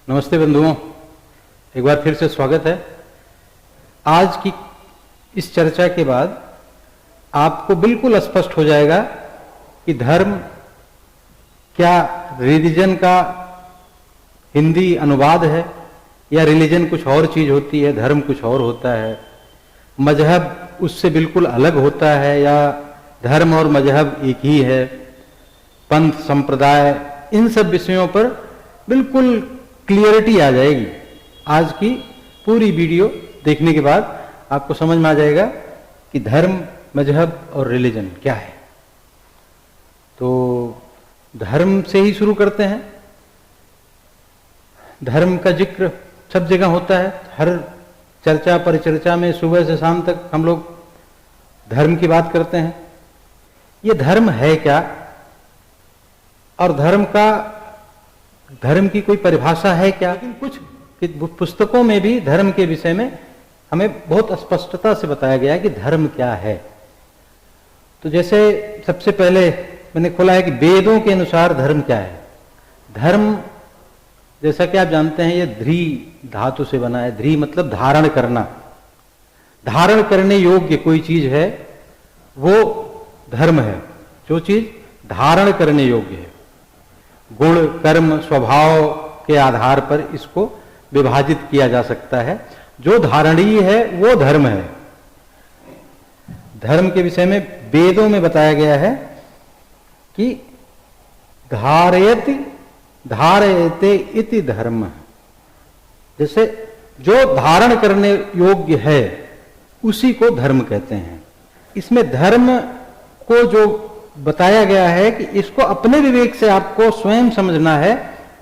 नमस्ते बंधुओं, एक बार फिर से स्वागत है। आज की इस चर्चा के बाद आपको बिल्कुल स्पष्ट हो जाएगा कि धर्म क्या रिलीजन का हिंदी अनुवाद है या रिलीजन कुछ और चीज होती है, धर्म कुछ और होता है, मजहब उससे बिल्कुल अलग होता है या धर्म और मजहब एक ही है, पंथ संप्रदाय, इन सब विषयों पर बिल्कुल क्लियरिटी आ जाएगी। आज की पूरी वीडियो देखने के बाद आपको समझ में आ जाएगा कि धर्म, मजहब और रिलीजन क्या है। तो धर्म से ही शुरू करते हैं। धर्म का जिक्र सब जगह होता है, हर चर्चा परिचर्चा में सुबह से शाम तक हम लोग धर्म की बात करते हैं। ये धर्म है क्या, और धर्म की कोई परिभाषा है क्या? लेकिन कुछ पुस्तकों में भी धर्म के विषय में हमें बहुत स्पष्टता से बताया गया है कि धर्म क्या है। तो जैसे सबसे पहले मैंने खोला है कि वेदों के अनुसार धर्म क्या है। धर्म, जैसा कि आप जानते हैं, ये ध्री धातु से बना है। ध्री मतलब धारण करना, धारण करने योग्य कोई चीज है वो धर्म है। जो चीज धारण करने योग्य है, गुण, कर्म, स्वभाव के आधार पर इसको विभाजित किया जा सकता है। जो धारणीय है वो धर्म है। धर्म के विषय में वेदों में बताया गया है कि धारयते इति धर्म। जैसे जो धारण करने योग्य है उसी को धर्म कहते हैं। इसमें धर्म को जो बताया गया है कि इसको अपने विवेक से आपको स्वयं समझना है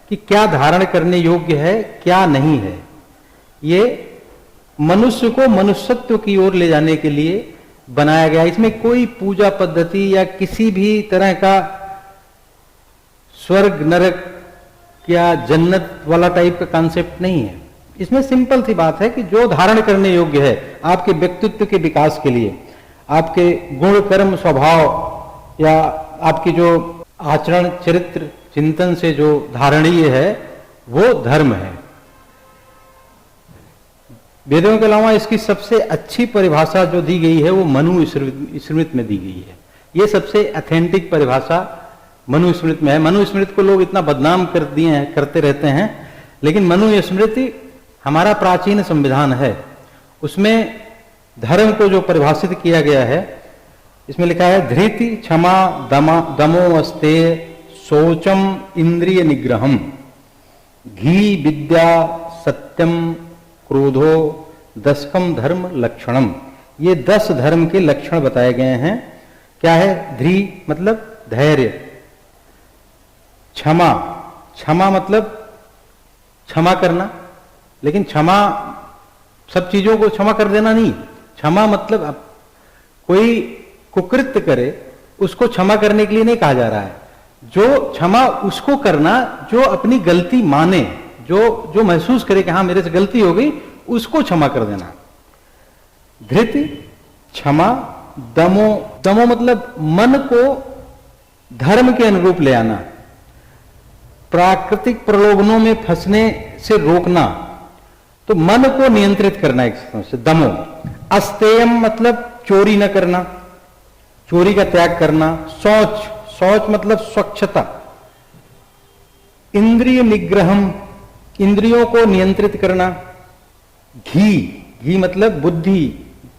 कि क्या धारण करने योग्य है, क्या नहीं है। ये मनुष्य को मनुष्यत्व की ओर ले जाने के लिए बनाया गया। इसमें कोई पूजा पद्धति या किसी भी तरह का स्वर्ग नरक या जन्नत वाला टाइप का कॉन्सेप्ट नहीं है। इसमें सिंपल सी बात है कि जो धारण करने योग्य है आपके व्यक्तित्व के विकास के लिए, आपके गुण, कर्म, स्वभाव या आपकी जो आचरण, चरित्र, चिंतन से जो धारणीय है वो धर्म है। वेदों के अलावा इसकी सबसे अच्छी परिभाषा जो दी गई है वो मनुस्मृति में दी गई है। ये सबसे ऑथेंटिक परिभाषा मनुस्मृति में है। मनुस्मृति को लोग इतना बदनाम करते रहते हैं, लेकिन मनुस्मृति हमारा प्राचीन संविधान है। उसमें धर्म को जो परिभाषित किया गया है, इसमें लिखा है धृति, क्षमा, दमो अस्तेय, शौचम, इंद्रिय निग्रहम, घी, विद्या, सत्यम, क्रोधो, दशकम धर्म लक्षणम। ये 10 धर्म के लक्षण बताए गए हैं। क्या है? ध्री मतलब धैर्य, क्षमा, क्षमा मतलब क्षमा करना, लेकिन क्षमा सब चीजों को क्षमा कर देना नहीं। क्षमा मतलब अब कोई कुकृत्य करे उसको क्षमा करने के लिए नहीं कहा जा रहा है। जो क्षमा उसको करना जो अपनी गलती माने, जो महसूस करे कि हाँ मेरे से गलती हो गई, उसको क्षमा कर देना। धृति, क्षमा, दमो मतलब मन को धर्म के अनुरूप ले आना, प्राकृतिक प्रलोभनों में फंसने से रोकना, तो मन को नियंत्रित करना एक से दमो। अस्तेयम मतलब चोरी न करना, चोरी का त्याग करना। शौच मतलब स्वच्छता। इंद्रिय निग्रहम, इंद्रियों को नियंत्रित करना। घी मतलब बुद्धि,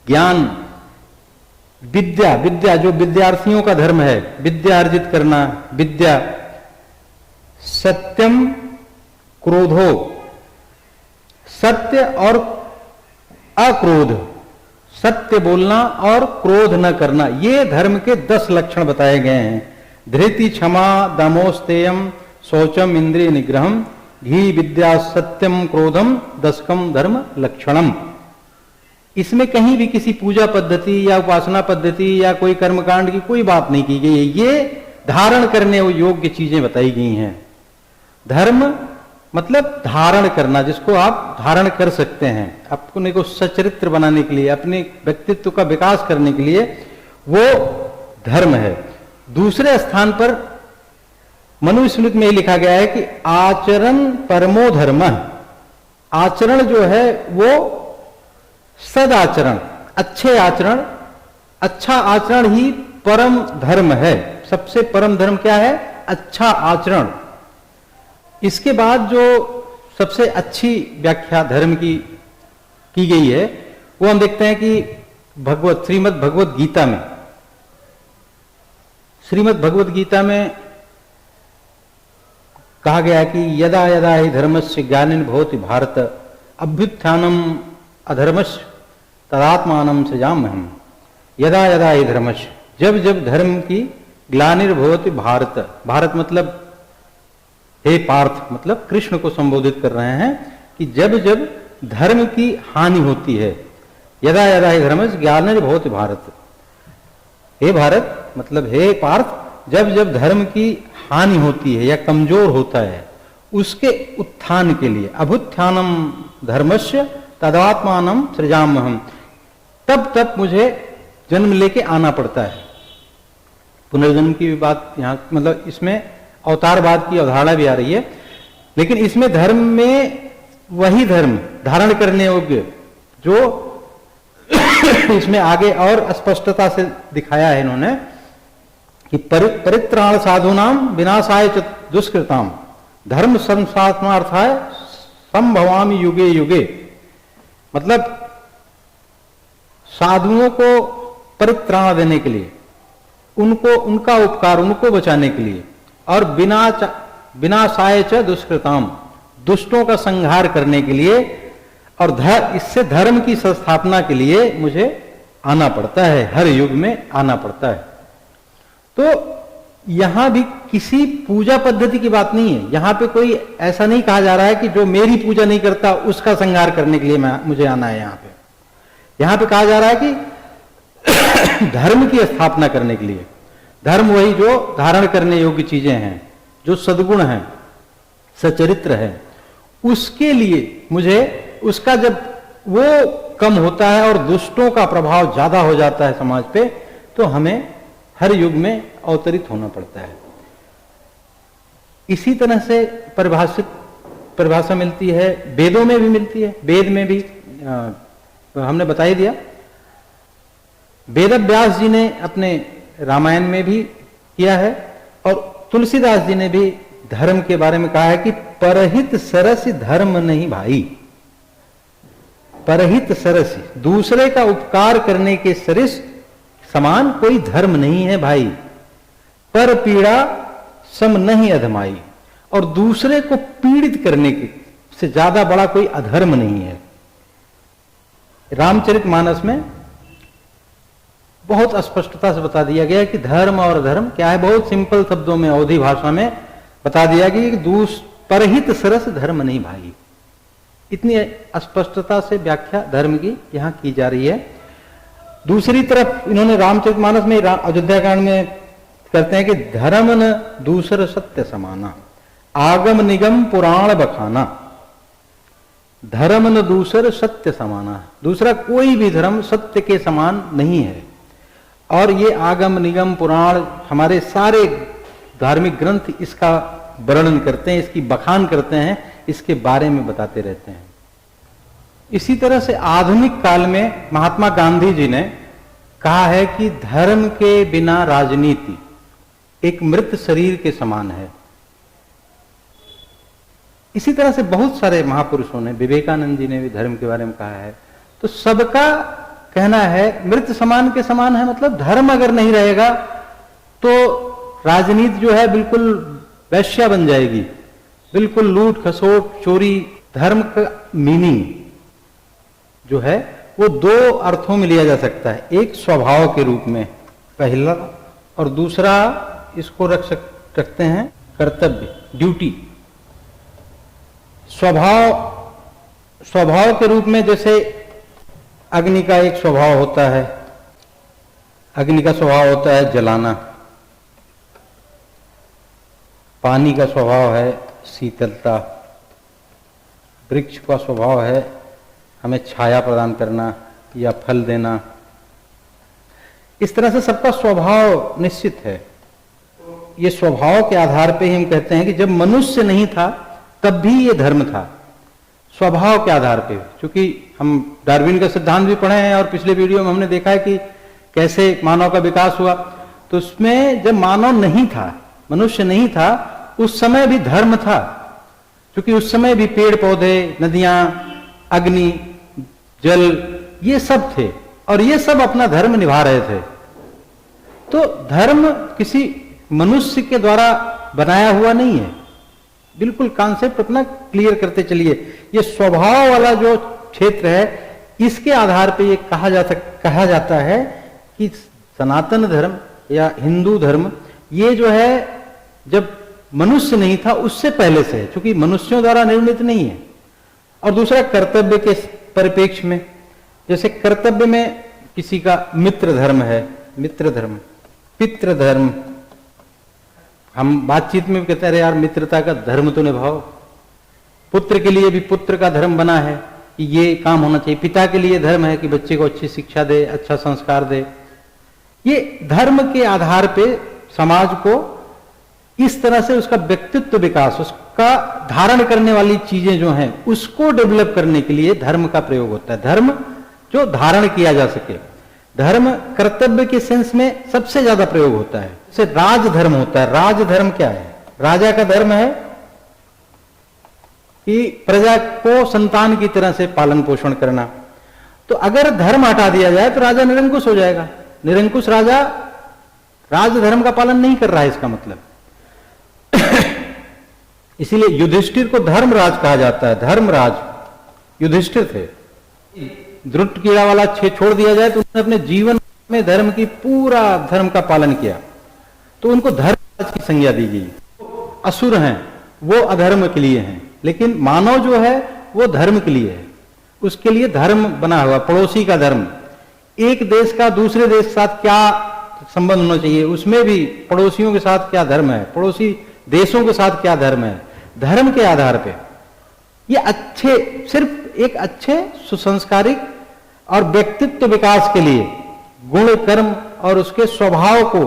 ज्ञान। विद्या जो विद्यार्थियों का धर्म है, विद्या अर्जित करना, विद्या। सत्यम, क्रोधो, सत्य और अक्रोध, सत्य बोलना और क्रोध न करना। ये धर्म के 10 लक्षण बताए गए हैं। धृति, क्षमा, दमोस्तेयम, शौचम, इंद्रिय निग्रहम, घी, विद्या, सत्यम, क्रोधम, दशकम धर्म लक्षणम। इसमें कहीं भी किसी पूजा पद्धति या उपासना पद्धति या कोई कर्मकांड की कोई बात नहीं की गई है। ये धारण करने योग्य चीजें बताई गई हैं। धर्म मतलब धारण करना, जिसको आप धारण कर सकते हैं अपने को सचरित्र बनाने के लिए, अपने व्यक्तित्व का विकास करने के लिए, वो धर्म है। दूसरे स्थान पर मनुस्मृति में लिखा गया है कि आचरण परमो धर्म, आचरण जो है वो सदाचरण, अच्छे आचरण, अच्छा आचरण ही परम धर्म है। सबसे परम धर्म क्या है? अच्छा आचरण। इसके बाद जो सबसे अच्छी व्याख्या धर्म की गई है वो हम देखते हैं कि श्रीमद् भगवत गीता में, श्रीमद् भगवत गीता में कहा गया है कि यदा यदा हि धर्मस्य ग्लानिर् भवति भारत अभ्युत्थानम अधर्मस्य तदात्मानं सृजाम्यहम्। यदा यदा हि धर्मस्य, जब जब धर्म की ग्लानिर् भवति भारत, भारत मतलब हे पार्थ, मतलब कृष्ण को संबोधित कर रहे हैं कि जब जब धर्म की हानि होती है, यदा यदा हि धर्मस्य ग्लानिर् भवति भारत, हे भारत मतलब हे पार्थ, जब जब धर्म की हानि होती है या कमजोर होता है, उसके उत्थान के लिए अभ्युत्थानम धर्मस्य तदात्मानं सृजाम्यहम्, तब तब मुझे जन्म लेके आना पड़ता है। पुनर्जन्म की भी बात यहाँ, मतलब इसमें अवतारवाद की अवधारणा भी आ रही है, लेकिन इसमें धर्म में वही धर्म धारण करने योग्य जो इसमें आगे और स्पष्टता से दिखाया है इन्होंने कि परित्राण साधूनाम विनाशाय च दुष्कृताम धर्म संस्थापनार्थाय संभवामि युगे युगे। मतलब साधुओं को परित्राण देने के लिए, उनको उनका उपकार, उनको बचाने के लिए, और विनाशाय च दुष्कृताम दुष्टों का संहार करने के लिए, और इससे धर्म की संस्थापना के लिए मुझे आना पड़ता है, हर युग में आना पड़ता है। तो यहां भी किसी पूजा पद्धति की बात नहीं है, यहां पे कोई ऐसा नहीं कहा जा रहा है कि जो मेरी पूजा नहीं करता उसका संहार करने के लिए मुझे आना है। यहां पे कहा जा रहा है कि धर्म की स्थापना करने के लिए, धर्म वही जो धारण करने योग्य चीजें हैं, जो सद्गुण हैं, सचरित्र है, उसके लिए मुझे, उसका जब वो कम होता है और दुष्टों का प्रभाव ज्यादा हो जाता है समाज पे, तो हमें हर युग में अवतरित होना पड़ता है। इसी तरह से परिभाषा मिलती है, वेदों में भी मिलती है। वेद में भी हमने बता ही दिया, वेद व्यास जी ने अपने रामायण में भी किया है, और तुलसीदास जी ने भी धर्म के बारे में कहा है कि परहित सरस धर्म नहीं भाई। परहित सरस, दूसरे का उपकार करने के सरिस समान कोई धर्म नहीं है भाई। पर पीड़ा सम नहीं अधमाई, और दूसरे को पीड़ित करने के से ज्यादा बड़ा कोई अधर्म नहीं है। रामचरितमानस में बहुत स्पष्टता से बता दिया गया कि धर्म और अधर्म क्या है। बहुत सिंपल शब्दों में, अवधी भाषा में बता दिया कि परहित सरस धर्म नहीं भाई। इतनी स्पष्टता से व्याख्या धर्म की यहां की जा रही है। दूसरी तरफ इन्होंने रामचरितमानस में, अयोध्या कांड में करते हैं कि धर्म न दूसर सत्य समाना, आगम निगम पुराण बखाना। धर्म न दूसर सत्य समाना, दूसरा कोई भी धर्म सत्य के समान नहीं है। और ये आगम निगम पुराण, हमारे सारे धार्मिक ग्रंथ इसका वर्णन करते हैं, इसकी बखान करते हैं, इसके बारे में बताते रहते हैं। इसी तरह से आधुनिक काल में महात्मा गांधी जी ने कहा है कि धर्म के बिना राजनीति एक मृत शरीर के समान है। इसी तरह से बहुत सारे महापुरुषों ने, विवेकानंद जी ने भी धर्म के बारे में कहा है। तो सबका कहना है मृत समान के समान है, मतलब धर्म अगर नहीं रहेगा तो राजनीति जो है बिल्कुल वैश्या बन जाएगी, बिल्कुल लूट खसोट चोरी। धर्म का मीनिंग जो है वो दो अर्थों में लिया जा सकता है, एक स्वभाव के रूप में पहला, और दूसरा इसको रखते हैं कर्तव्य, ड्यूटी। स्वभाव के रूप में जैसे अग्नि का एक स्वभाव होता है, अग्नि का स्वभाव होता है जलाना, पानी का स्वभाव है शीतलता, वृक्ष का स्वभाव है हमें छाया प्रदान करना या फल देना। इस तरह से सबका स्वभाव निश्चित है। ये स्वभाव के आधार पे ही हम कहते हैं कि जब मनुष्य नहीं था तब भी ये धर्म था, स्वभाव के आधार पे। क्योंकि हम डार्विन का सिद्धांत भी पढ़े हैं और पिछले वीडियो में हमने देखा है कि कैसे मानव का विकास हुआ। तो उसमें जब मानव नहीं था, मनुष्य नहीं था, उस समय भी धर्म था, क्योंकि उस समय भी पेड़ पौधे, नदियां, अग्नि, जल, ये सब थे और ये सब अपना धर्म निभा रहे थे। तो धर्म किसी मनुष्य के द्वारा बनाया हुआ नहीं है। बिल्कुल कॉन्सेप्ट अपना क्लियर करते चलिए। ये स्वभाव वाला जो क्षेत्र है, इसके आधार पे ये कहा जाता है कि सनातन धर्म या हिंदू धर्म ये जो है जब मनुष्य नहीं था उससे पहले से है, क्योंकि मनुष्यों द्वारा निर्मित नहीं है। और दूसरा कर्तव्य के परिप्रेक्ष्य में, जैसे कर्तव्य में किसी का मित्र धर्म है, मित्र धर्म, पितृ धर्म, हम बातचीत में भी कहते हैं अरे यार मित्रता का धर्म तो निभाओ। पुत्र के लिए भी पुत्र का धर्म बना है कि ये काम होना चाहिए। पिता के लिए धर्म है कि बच्चे को अच्छी शिक्षा दे, अच्छा संस्कार दे। ये धर्म के आधार पे समाज को इस तरह से उसका व्यक्तित्व विकास, उसका धारण करने वाली चीजें जो हैं उसको डेवलप करने के लिए धर्म का प्रयोग होता है। धर्म जो धारण किया जा सके, धर्म कर्तव्य के सेंस में सबसे ज्यादा प्रयोग होता है। जैसे राजधर्म होता है। राजधर्म क्या है? राजा का धर्म है कि प्रजा को संतान की तरह से पालन पोषण करना। तो अगर धर्म हटा दिया जाए तो राजा निरंकुश हो जाएगा। निरंकुश राजा राजधर्म का पालन नहीं कर रहा है, इसका मतलब। इसीलिए युधिष्ठिर को धर्मराज कहा जाता है। धर्मराज युधिष्ठिर थे। द्रुट कीड़ा वाला छोड़ दिया जाए तो उन्होंने अपने जीवन में धर्म की पूरा धर्म का पालन किया, तो उनको धर्मराज की संज्ञा दी गई। असुर हैं वो अधर्म के लिए हैं, लेकिन मानव जो है वो धर्म के लिए है। उसके लिए धर्म बना हुआ, पड़ोसी का धर्म। एक देश का दूसरे देश के साथ क्या संबंध होना चाहिए, उसमें भी पड़ोसियों के साथ क्या धर्म है, पड़ोसी देशों के साथ क्या धर्म है, धर्म के आधार पे ये अच्छे, सिर्फ एक अच्छे सुसंस्कारिक और व्यक्तित्व विकास के लिए, गुण कर्म और उसके स्वभाव को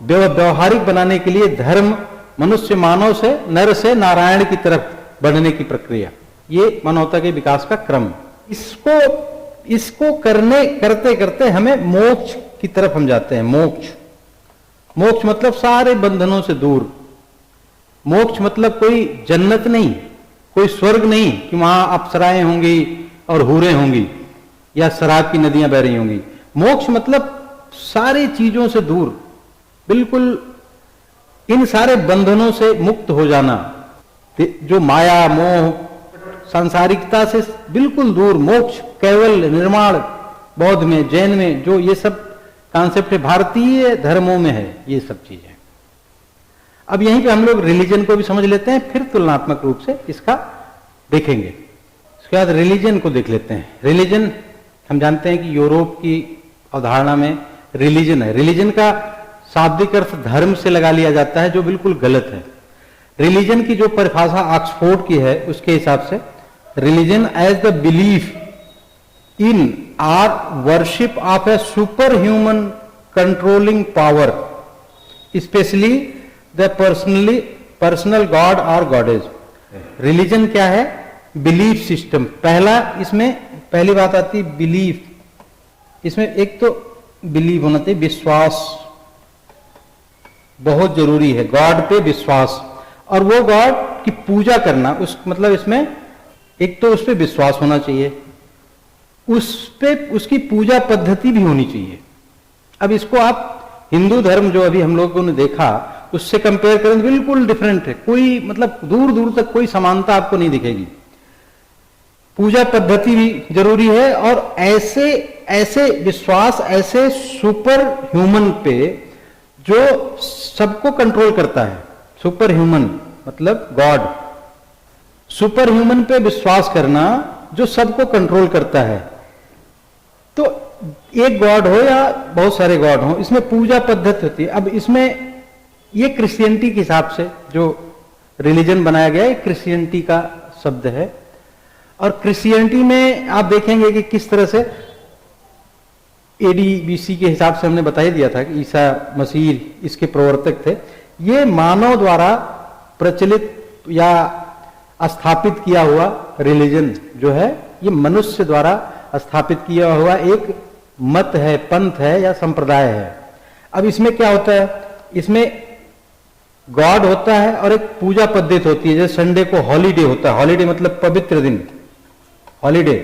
व्यवहारिक बनाने के लिए धर्म मनुष्य मानव से, नर से नारायण की तरफ बढ़ने की प्रक्रिया, ये मानवता के विकास का क्रम। इसको करते करते हमें मोक्ष की तरफ हम जाते हैं। मोक्ष मतलब सारे बंधनों से दूर। मोक्ष मतलब कोई जन्नत नहीं, कोई स्वर्ग नहीं कि वहां अप्सराएं होंगी और हूरें होंगी या शराब की नदियां बह रही होंगी। मोक्ष मतलब सारी चीजों से दूर, बिल्कुल इन सारे बंधनों से मुक्त हो जाना, जो माया मोह सांसारिकता से बिल्कुल दूर। मोक्ष केवल निर्माण बौद्ध में, जैन में जो ये सब कॉन्सेप्ट है, भारतीय धर्मों में है ये सब चीजें। अब यहीं पे हम लोग रिलीजन को भी समझ लेते हैं, फिर तुलनात्मक रूप से इसका देखेंगे। इसके बाद रिलीजन को देख लेते हैं। रिलीजन हम जानते हैं कि यूरोप की अवधारणा में रिलीजन है। रिलीजन का शाब्दिक अर्थ धर्म से लगा लिया जाता है, जो बिल्कुल गलत है। रिलीजन की जो परिभाषा ऑक्सफोर्ड की है उसके हिसाब से religion as the belief in or worship of a superhuman controlling power, especially the personal god और गॉडेज। रिलीजन क्या है? Belief system. पहली बात आती है बिलीफ। इसमें एक तो बिलीव होना चाहिए, विश्वास बहुत जरूरी है, गॉड पे विश्वास, और वो गॉड की पूजा करना। उस मतलब इसमें एक तो उस पे विश्वास होना चाहिए, उस पे उसकी पूजा पद्धति भी होनी चाहिए। अब इसको आप हिंदू धर्म जो अभी हम लोगों ने देखा उससे कंपेयर करें तो बिल्कुल डिफरेंट है। कोई मतलब दूर दूर तक कोई समानता आपको नहीं दिखेगी। पूजा पद्धति भी जरूरी है, और ऐसे विश्वास, ऐसे सुपर ह्यूमन पे जो सबको कंट्रोल करता है। सुपर ह्यूमन मतलब गॉड। सुपर ह्यूमन पे विश्वास करना जो सबको कंट्रोल करता है। तो एक गॉड हो या बहुत सारे गॉड हो, इसमें पूजा पद्धति होती है। अब इसमें ये क्रिश्चियनिटी के हिसाब से जो रिलीजन बनाया गया है, क्रिश्चियनिटी का शब्द है। और क्रिश्चियनिटी में आप देखेंगे कि किस तरह से एडी बीसी के हिसाब से हमने बता ही दिया था कि ईसा मसीह इसके प्रवर्तक थे। ये मानव द्वारा प्रचलित या स्थापित किया हुआ रिलीजन जो है, ये मनुष्य द्वारा स्थापित किया हुआ एक मत है, पंथ है या संप्रदाय है। अब इसमें क्या होता है, इसमें गॉड होता है और एक पूजा पद्धति होती है। जैसे संडे को हॉलीडे होता है, हॉलीडे मतलब पवित्र दिन, हॉलीडे।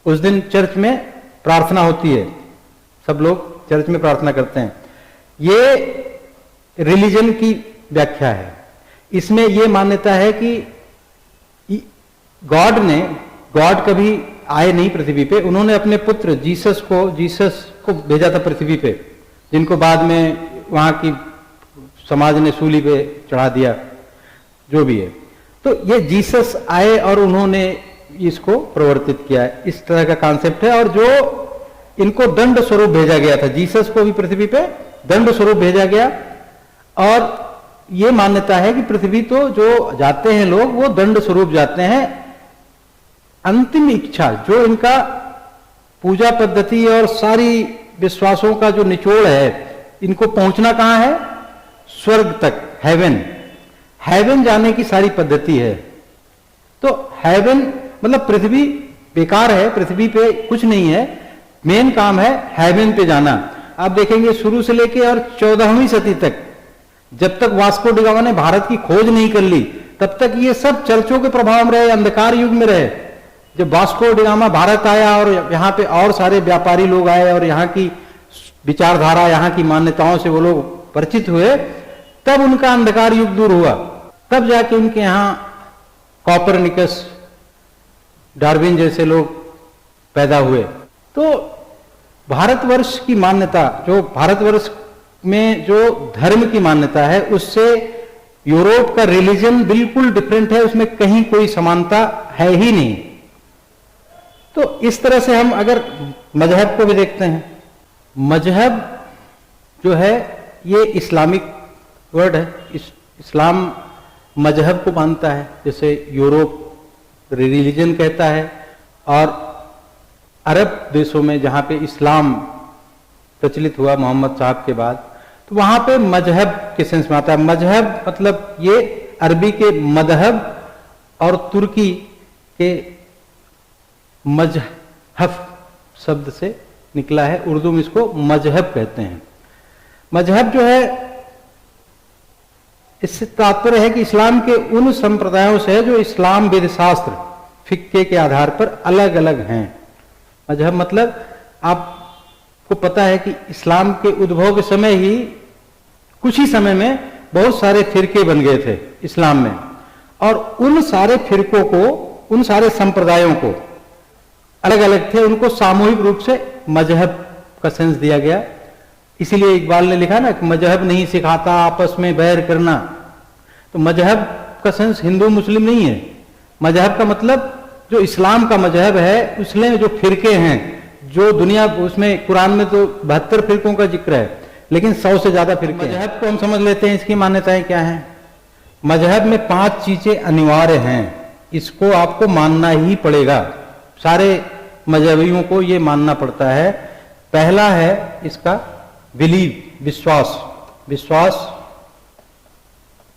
उस दिन चर्च में प्रार्थना होती है, सब लोग चर्च में प्रार्थना करते हैं। ये रिलीजन की व्याख्या है। इसमें यह मान्यता है कि गॉड कभी आए नहीं पृथ्वी पे, उन्होंने अपने पुत्र जीसस को भेजा था पृथ्वी पे, जिनको बाद में वहां की समाज ने सूली पे चढ़ा दिया, जो भी है। तो ये जीसस आए और उन्होंने इसको प्रवर्तित किया, इस तरह का कॉन्सेप्ट है। और जो इनको दंड स्वरूप भेजा गया था, जीसस को भी पृथ्वी पे दंड स्वरूप भेजा गया। और ये मान्यता है कि पृथ्वी तो जो जाते हैं लोग, वो दंड स्वरूप जाते हैं। अंतिम इच्छा जो इनका पूजा पद्धति और सारी विश्वासों का जो निचोड़ है, इनको पहुंचना कहां है, स्वर्ग तक, हेवन जाने की सारी पद्धति है। तो हेवन मतलब पृथ्वी बेकार है, पृथ्वी पे कुछ नहीं है, मेन काम है हेवन पे जाना। आप देखेंगे शुरू से लेके और 14वीं सदी तक, जब तक वास्को डी गामा ने भारत की खोज नहीं कर ली, तब तक ये सब चर्चों के प्रभाव में रहे, अंधकार युग में रहे। जब वास्को डी गामा भारत आया और यहाँ पे और सारे व्यापारी लोग आए और यहाँ की विचारधारा, यहाँ की मान्यताओं से वो लोग परिचित हुए, तब उनका अंधकार युग दूर हुआ। तब जाके उनके यहाँ कॉपरनिकस, डार्विन जैसे लोग पैदा हुए। तो भारतवर्ष की मान्यता, जो भारतवर्ष में जो धर्म की मान्यता है, उससे यूरोप का रिलीजन बिल्कुल डिफरेंट है, उसमें कहीं कोई समानता है ही नहीं। तो इस तरह से हम अगर मजहब को भी देखते हैं, मजहब जो है ये इस्लामिक वर्ड है। इस्लाम मजहब को मानता है, जैसे यूरोप रिलीजन कहता है, और अरब देशों में जहां पे इस्लाम प्रचलित हुआ मोहम्मद साहब के बाद, तो वहां पे मजहब के सेंस में आता है। मजहब मतलब ये अरबी के मजहब और तुर्की के मजहब शब्द से निकला है, उर्दू में इसको मजहब कहते हैं। मजहब जो है, इससे तात्पर्य है कि इस्लाम के उन संप्रदायों से है जो इस्लाम वेद शास्त्र फिक्के के आधार पर अलग अलग हैं। मजहब मतलब आपको पता है कि इस्लाम के उद्भव के समय ही, कुछ ही समय में बहुत सारे फिरके बन गए थे इस्लाम में, और उन सारे फिरकों को, उन सारे संप्रदायों को, अलग अलग थे, उनको सामूहिक रूप से मजहब का सेंस दिया गया। इसीलिए इकबाल ने लिखा ना कि मजहब नहीं सिखाता आपस में बैर करना। तो मजहब का सेंस हिंदू मुस्लिम नहीं है। मजहब का मतलब जो इस्लाम का मजहब है, उसमें जो फिरके हैं, जो दुनिया, उसमें कुरान में तो 72 फिरकों का जिक्र है, लेकिन 100 से ज्यादा फिरके। मजहब को हम समझ लेते हैं, इसकी मान्यताएं क्या हैं। मजहब में 5 चीजें अनिवार्य हैं, इसको आपको मानना ही पड़ेगा, सारे मजहबियों को ये मानना पड़ता है। पहला है इसका बिलीव, विश्वास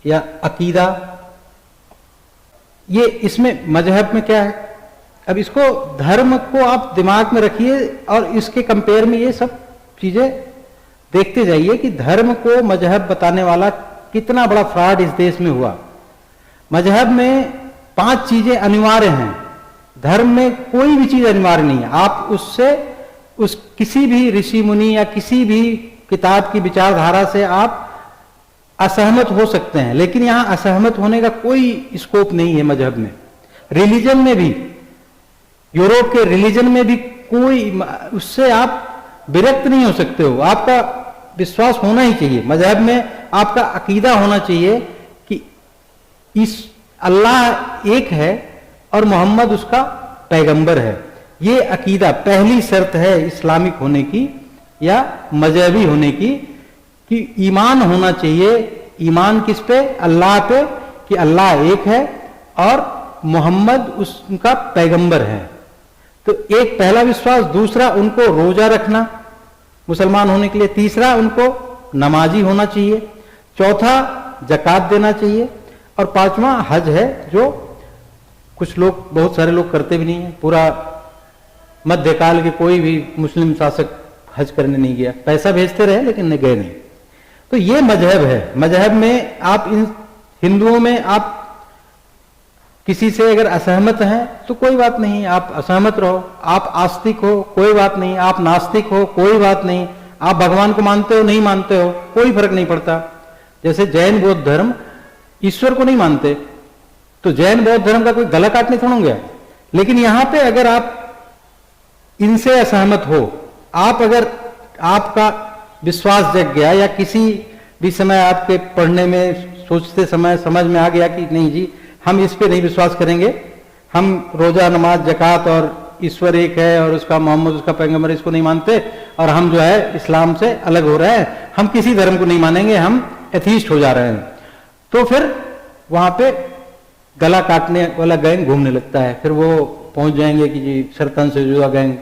या अकीदा। ये इसमें मजहब में क्या है, अब इसको धर्म को आप दिमाग में रखिए और इसके कंपेयर में ये सब चीजें देखते जाइए कि धर्म को मजहब बताने वाला कितना बड़ा फ्रॉड इस देश में हुआ। मजहब में 5 चीजें अनिवार्य हैं, धर्म में कोई भी चीज अनिवार्य नहीं है। आप उससे, उस किसी भी ऋषि मुनि या किसी भी किताब की विचारधारा से आप असहमत हो सकते हैं, लेकिन यहां असहमत होने का कोई स्कोप नहीं है मजहब में। रिलीजन में भी, यूरोप के रिलीजन में भी कोई, उससे आप विरक्त नहीं हो सकते हो। आपका विश्वास होना ही चाहिए, मजहब में आपका अकीदा होना चाहिए कि इस अल्लाह एक है और मोहम्मद उसका पैगंबर है। ये अकीदा पहली शर्त है इस्लामिक होने की या मजहबी होने की, कि ईमान होना चाहिए। ईमान किस पे, अल्लाह पे, कि अल्लाह एक है और मोहम्मद उसका पैगंबर है। तो एक पहला विश्वास। दूसरा, उनको रोजा रखना मुसलमान होने के लिए। तीसरा, उनको नमाजी होना चाहिए। चौथा ज़कात देना चाहिए, और पांचवा हज है, जो कुछ लोग, बहुत सारे लोग करते भी नहीं है। पूरा मध्यकाल के कोई भी मुस्लिम शासक हज करने नहीं गया, पैसा भेजते रहे लेकिन गए नहीं। तो ये मजहब है। मजहब में आप इन हिंदुओं में आप किसी से अगर असहमत हैं तो कोई बात नहीं, आप असहमत रहो। आप आस्तिक हो कोई बात नहीं, आप नास्तिक हो कोई बात नहीं, आप भगवान को मानते हो नहीं मानते हो कोई फर्क नहीं पड़ता। जैसे जैन बौद्ध धर्म ईश्वर को नहीं मानते, तो जैन बौद्ध धर्म का कोई गला काटने थोड़ा गया। लेकिन यहां पे अगर आप इनसे असहमत हो, आप अगर आपका विश्वास जग गया, या किसी भी समय आपके पढ़ने में सोचते समय समझ में आ गया कि नहीं जी हम इस पे नहीं विश्वास करेंगे, हम रोजा नमाज ज़कात और ईश्वर एक है और उसका मोहम्मद उसका पैगंबर इसको नहीं मानते, और हम जो है इस्लाम से अलग हो रहे हैं, हम किसी धर्म को नहीं मानेंगे, हम एथीस्ट हो जा रहे हैं, तो फिर वहां पे गला काटने वाला गैंग घूमने लगता है। फिर वो पहुंच जाएंगे कि जी शरतन से जुदा गैंग।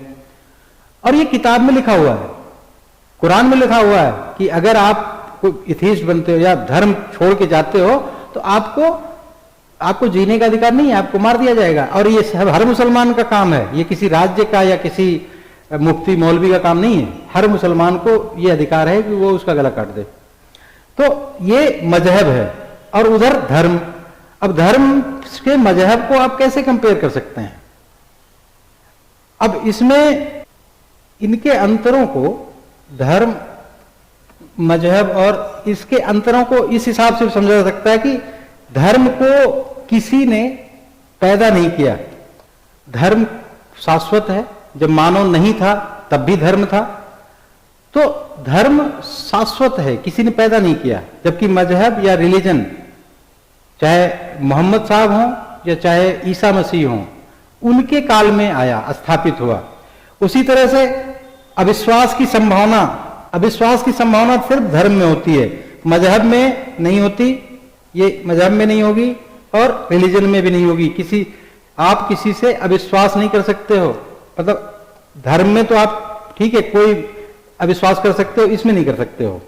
और ये किताब में लिखा हुआ है, कुरान में लिखा हुआ है कि अगर आप कोई एथीस्ट बनते हो या धर्म छोड़ के जाते हो तो आपको जीने का अधिकार नहीं है, आपको मार दिया जाएगा। और ये हर मुसलमान का काम है, ये किसी राज्य का या किसी मुफ्ती मौलवी का काम नहीं है। हर मुसलमान को ये अधिकार है कि वो उसका गला काट दे। तो ये मजहब है। और उधर धर्म। अब धर्म के मजहब को आप कैसे कंपेयर कर सकते हैं? अब इसमें इनके अंतरों को, धर्म मजहब और इसके अंतरों को इस हिसाब से समझा जा सकता है कि धर्म को किसी ने पैदा नहीं किया। धर्म शाश्वत है, जब मानव नहीं था तब भी धर्म था, तो धर्म शाश्वत है, किसी ने पैदा नहीं किया। जबकि मजहब या रिलीजन, चाहे मोहम्मद साहब हों या चाहे ईसा मसीह हों, उनके काल में आया, स्थापित हुआ। उसी तरह से अविश्वास की संभावना सिर्फ धर्म में होती है, मजहब में नहीं होती। ये मजहब में नहीं होगी और रिलीजन में भी नहीं होगी। आप किसी से अविश्वास नहीं कर सकते हो, मतलब धर्म में तो आप ठीक है कोई अविश्वास कर सकते हो, इसमें नहीं कर सकते हो।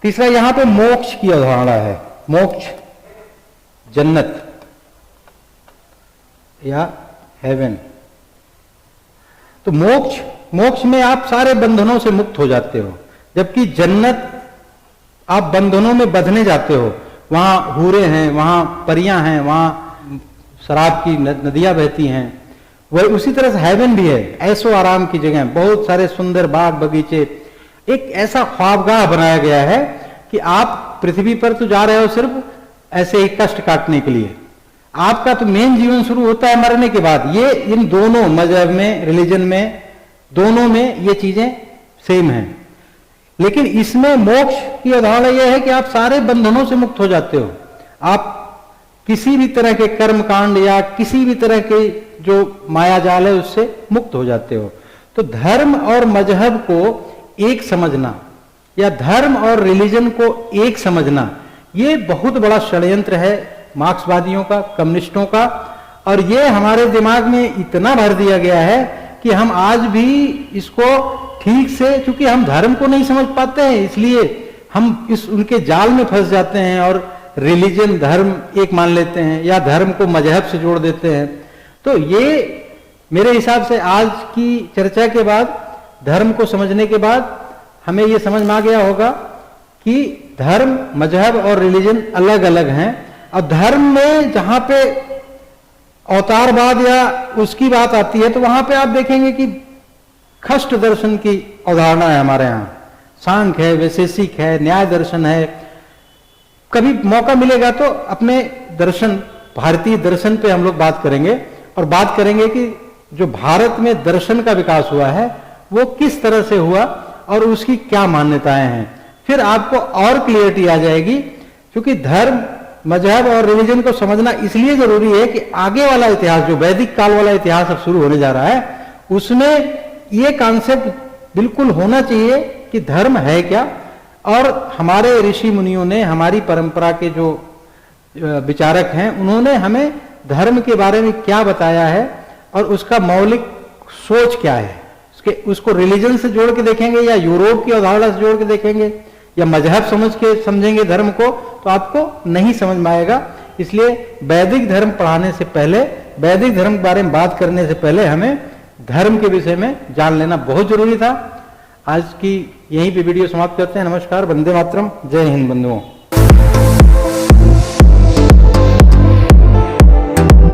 तीसरा, यहां पे मोक्ष की अवधारणा है। मोक्ष, जन्नत या हेवन। तो मोक्ष में आप सारे बंधनों से मुक्त हो जाते हो, जबकि जन्नत आप बंधनों में बंधने जाते हो। वहां हूरें हैं, वहां परियां हैं, वहां शराब की नदियां बहती हैं। वही उसी तरह से हेवन भी है, ऐसो आराम की जगह, बहुत सारे सुंदर बाग बगीचे। एक ऐसा ख्वाबगाह बनाया गया है कि आप पृथ्वी पर तो जा रहे हो सिर्फ ऐसे ही कष्ट काटने के लिए, आपका तो मेन जीवन शुरू होता है मरने के बाद। ये इन दोनों मजहब में, रिलीजन में, दोनों में ये चीजें सेम हैं। लेकिन इसमें मोक्ष की अवधारणा यह है कि आप सारे बंधनों से मुक्त हो जाते हो। आप किसी भी तरह के कर्म कांड या किसी भी तरह के जो माया जाल है उससे मुक्त हो जाते हो। तो धर्म और मजहब को एक समझना या धर्म और रिलीजन को एक समझना, ये बहुत बड़ा षड्यंत्र है मार्क्सवादियों का, कम्युनिस्टों का। और ये हमारे दिमाग में इतना भर दिया गया है कि हम आज भी इसको ठीक से, क्योंकि हम धर्म को नहीं समझ पाते हैं, इसलिए हम उनके जाल में फंस जाते हैं और रिलीजन धर्म एक मान लेते हैं या धर्म को मजहब से जोड़ देते हैं। तो ये मेरे हिसाब से आज की चर्चा के बाद, धर्म को समझने के बाद हमें ये समझ में आ गया होगा कि धर्म, मजहब और रिलीजन अलग अलग हैं। अब धर्म में जहां पे अवतारवाद या उसकी बात आती है तो वहां पे आप देखेंगे कि खष्ट दर्शन की अवधारणा है हमारे यहाँ। सांख्य है, वैशेषिक है, न्याय दर्शन है। कभी मौका मिलेगा तो अपने दर्शन, भारतीय दर्शन पे हम लोग बात करेंगे और बात करेंगे कि जो भारत में दर्शन का विकास हुआ है वो किस तरह से हुआ और उसकी क्या मान्यताएं हैं। फिर आपको और क्लियरिटी आ जाएगी, क्योंकि धर्म, मजहब और रिलीजन को समझना इसलिए जरूरी है कि आगे वाला इतिहास, जो वैदिक काल वाला इतिहास अब शुरू होने जा रहा है, उसमें ये कॉन्सेप्ट बिल्कुल होना चाहिए कि धर्म है क्या। और हमारे ऋषि मुनियों ने, हमारी परंपरा के जो विचारक हैं, उन्होंने हमें धर्म के बारे में क्या बताया है और उसका मौलिक सोच क्या है। उसको रिलीजन से जोड़ के देखेंगे या यूरोप की अवधारणा से जोड़ के देखेंगे या मजहब समझ के समझेंगे धर्म को तो आपको नहीं समझ में आएगा। इसलिए वैदिक धर्म पढ़ाने से पहले, वैदिक धर्म के बारे में बात करने से पहले हमें धर्म के विषय में जान लेना बहुत जरूरी था। आज की यहीं पे वीडियो समाप्त करते हैं। नमस्कार, वंदे मातरम, जय हिंद बंधुओं।